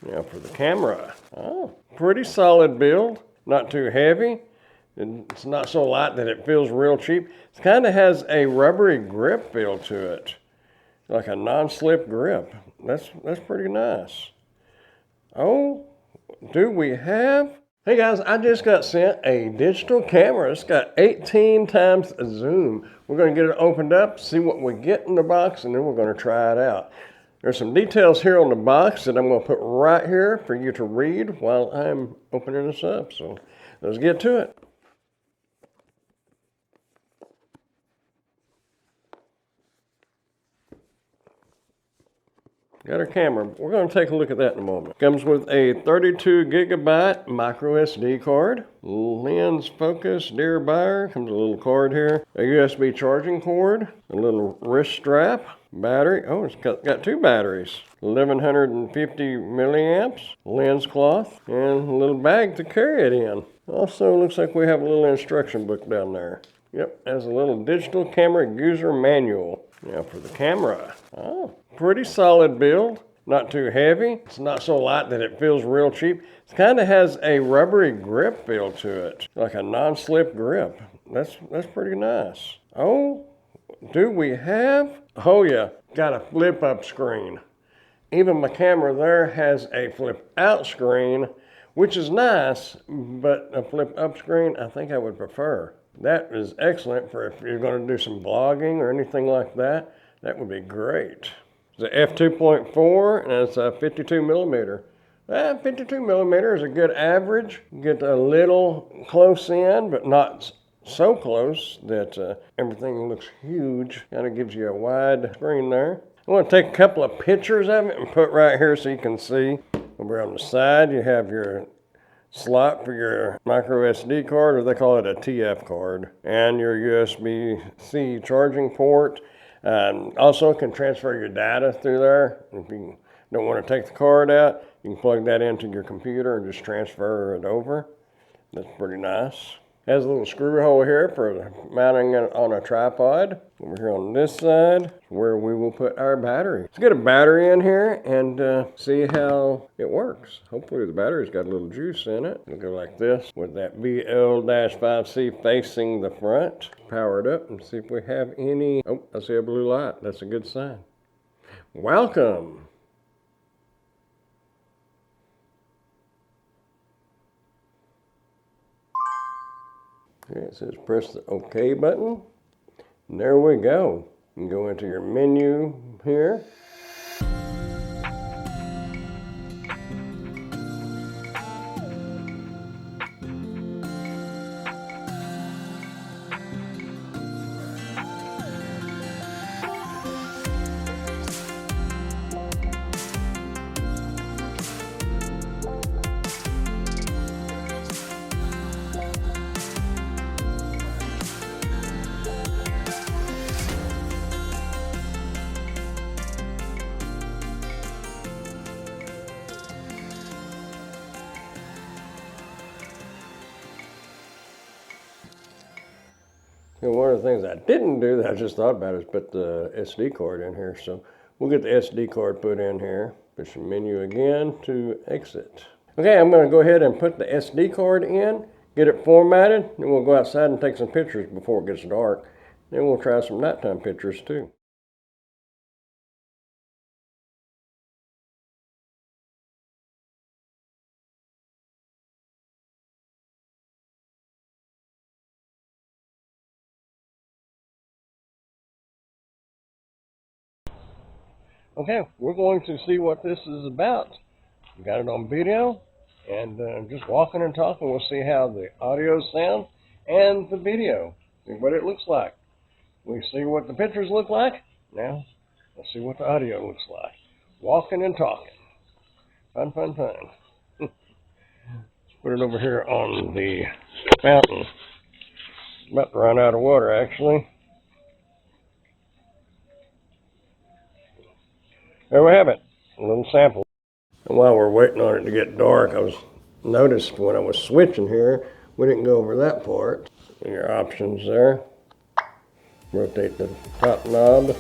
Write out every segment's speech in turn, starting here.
Now for the camera. Oh, pretty solid build. Not too heavy. It's not so light that it feels real cheap. It kind of has a rubbery grip feel to it. Like a non-slip grip. That's pretty nice. Oh, do we have? Hey guys, I just got sent a digital camera. It's got 18 times zoom. We're going to get it opened up, see what we get in the box, and then we're going to try it out. There's some details here on the box that I'm going to put right here for you to read while I'm opening this up. So let's get to it. Got our camera. We're going to take a look at that in a moment. Comes with a 32 gigabyte micro SD card. Lenofocus, dear buyer. Comes with a little card here. A USB charging cord. A little wrist strap. Battery. Oh, it's got two batteries. 1150 milliamps. Lens cloth. And a little bag to carry it in. Also looks like we have a little instruction book down there. Yep, has a little digital camera user manual. Now for the camera. Oh, pretty solid build. Not too heavy. It's not so light that it feels real cheap. It kind of has a rubbery grip feel to it. Like a non-slip grip. That's pretty nice. Oh, do we have? Oh yeah, got a flip up screen. Even my camera there has a flip out screen, which is nice, but a flip up screen I think I would prefer. That is excellent for if you're going to do some vlogging or anything like that. That would be great. It's a f2.4 and it's a 52 millimeter. 52 millimeter is a good average. Get a little close in, but not so close that everything looks huge. Kind of gives you a wide screen there. I want to take a couple of pictures of it and put right here so you can see. Over on the side, you have your slot for your micro SD card, or they call it a TF card, and your USB-C charging port. Also can transfer your data through there. If you don't want to take the card out, you can plug that into your computer and just transfer it over. That's pretty nice. Has a little screw hole here for mounting it on a tripod. Over here on this side is where we will put our battery. Let's get a battery in here and see how it works. Hopefully the battery's got a little juice in it. It'll go like this with that BL-5C facing the front. Power it up and see if we have any. Oh, I see a blue light. That's a good sign. Welcome. Okay, it says press the OK button. And there we go. You can go into your menu here. And one of the things I didn't do that I just thought about is put the SD card in here. So we'll get the SD card put in here. Push the menu again to exit. Okay, I'm going to go ahead and put the SD card in, get it formatted, and we'll go outside and take some pictures before it gets dark. Then we'll try some nighttime pictures too. Okay, we're going to see what this is about. We got it on video, and just walking and talking, we'll see how the audio sounds and the video. See what it looks like. We see what the pictures look like. Now, let's see what the audio looks like. Walking and talking. Fun, fun, fun. Let's put it over here on the fountain. About to run out of water, actually. There we have it, a little sample. And while we're waiting on it to get dark, I noticed when I was switching here, we didn't go over that part. Your options there. Rotate the top knob.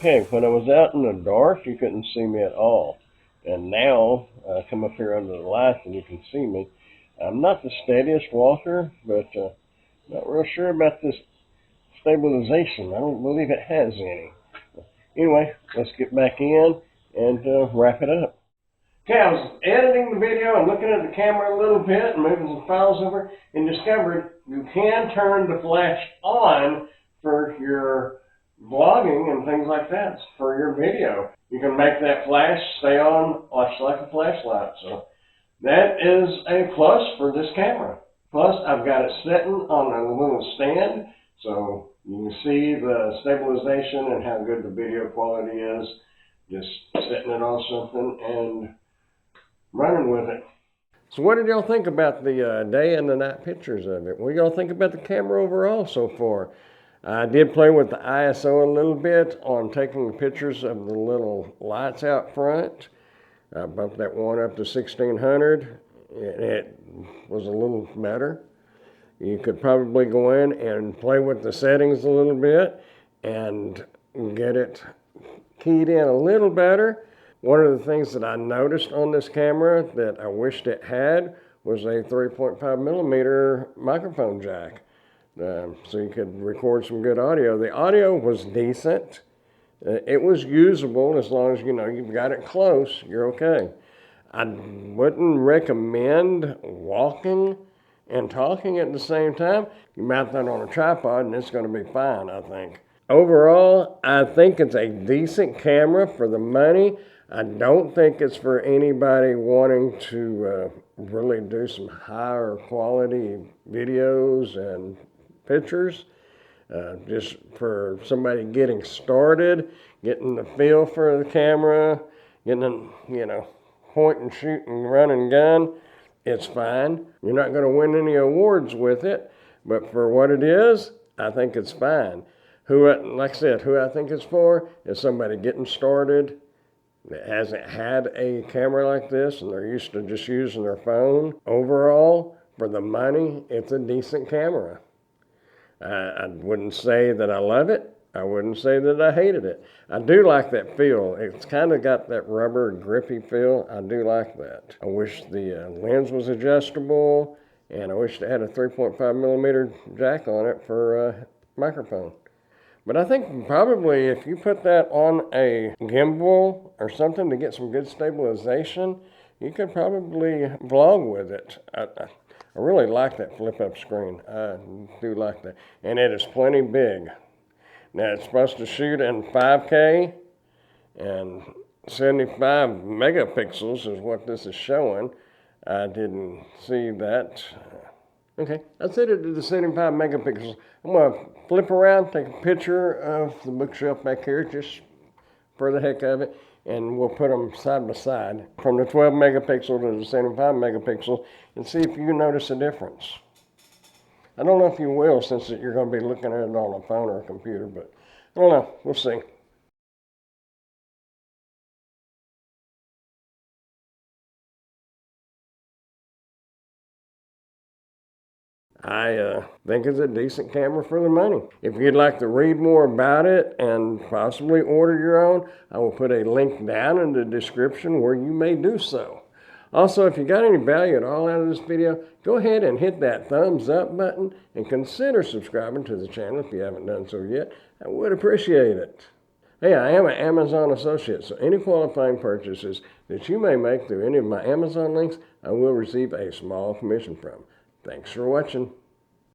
Okay, when I was out in the dark, you couldn't see me at all. And now, I come up here under the lights and you can see me. I'm not the steadiest walker, but not real sure about this stabilization. I don't believe it has any. Anyway, let's get back in and wrap it up. Okay, I was editing the video and looking at the camera a little bit and moving some files over and discovered you can turn the flash on for your vlogging and things like that, for your video. You can make that flash stay on like a flashlight. So that is a plus for this camera. Plus, I've got it sitting on a little stand, so you can see the stabilization and how good the video quality is. Just setting it on something and running with it. So what did y'all think about the day and the night pictures of it? What do y'all think about the camera overall so far? I did play with the ISO a little bit on taking pictures of the little lights out front. I bumped that one up to 1600. It was a little better. You could probably go in and play with the settings a little bit and get it keyed in a little better. One of the things that I noticed on this camera that I wished it had was a 3.5 millimeter microphone jack. So you could record some good audio. The audio was decent. It was usable as long as you've got it close, you're okay. I wouldn't recommend walking and talking at the same time. You mount that on a tripod and it's going to be fine, I think. Overall, I think it's a decent camera for the money. I don't think it's for anybody wanting to really do some higher quality videos and pictures. Just for somebody getting started, getting the feel for the camera, getting a point and shoot and run and gun, it's fine. You're not going to win any awards with it, but for what it is, I think it's fine. Like I said, who I think it's for is somebody getting started that hasn't had a camera like this and they're used to just using their phone. Overall, for the money, it's a decent camera. I wouldn't say that I love it. I wouldn't say that I hated it. I do like that feel. It's kind of got that rubber grippy feel. I do like that. I wish the lens was adjustable, and I wish it had a 3.5 millimeter jack on it for a microphone. But I think probably if you put that on a gimbal or something to get some good stabilization, you could probably vlog with it. I really like that flip-up screen. I do like that. And it is plenty big. Now, it's supposed to shoot in 5K, and 75 megapixels is what this is showing. I didn't see that. Okay, I set it to the 75 megapixels. I'm going to flip around, take a picture of the bookshelf back here, just for the heck of it, and we'll put them side by side from the 12 megapixel to the 75 megapixel and see if you notice a difference. I don't know if you will, since you're going to be looking at it on a phone or a computer, but I don't know. We'll see. I think it's a decent camera for the money. If you'd like to read more about it and possibly order your own, I will put a link down in the description where you may do so. Also, if you got any value at all out of this video, go ahead and hit that thumbs up button and consider subscribing to the channel if you haven't done so yet. I would appreciate it. Hey, I am an Amazon associate, so any qualifying purchases that you may make through any of my Amazon links, I will receive a small commission from. Thanks for watching.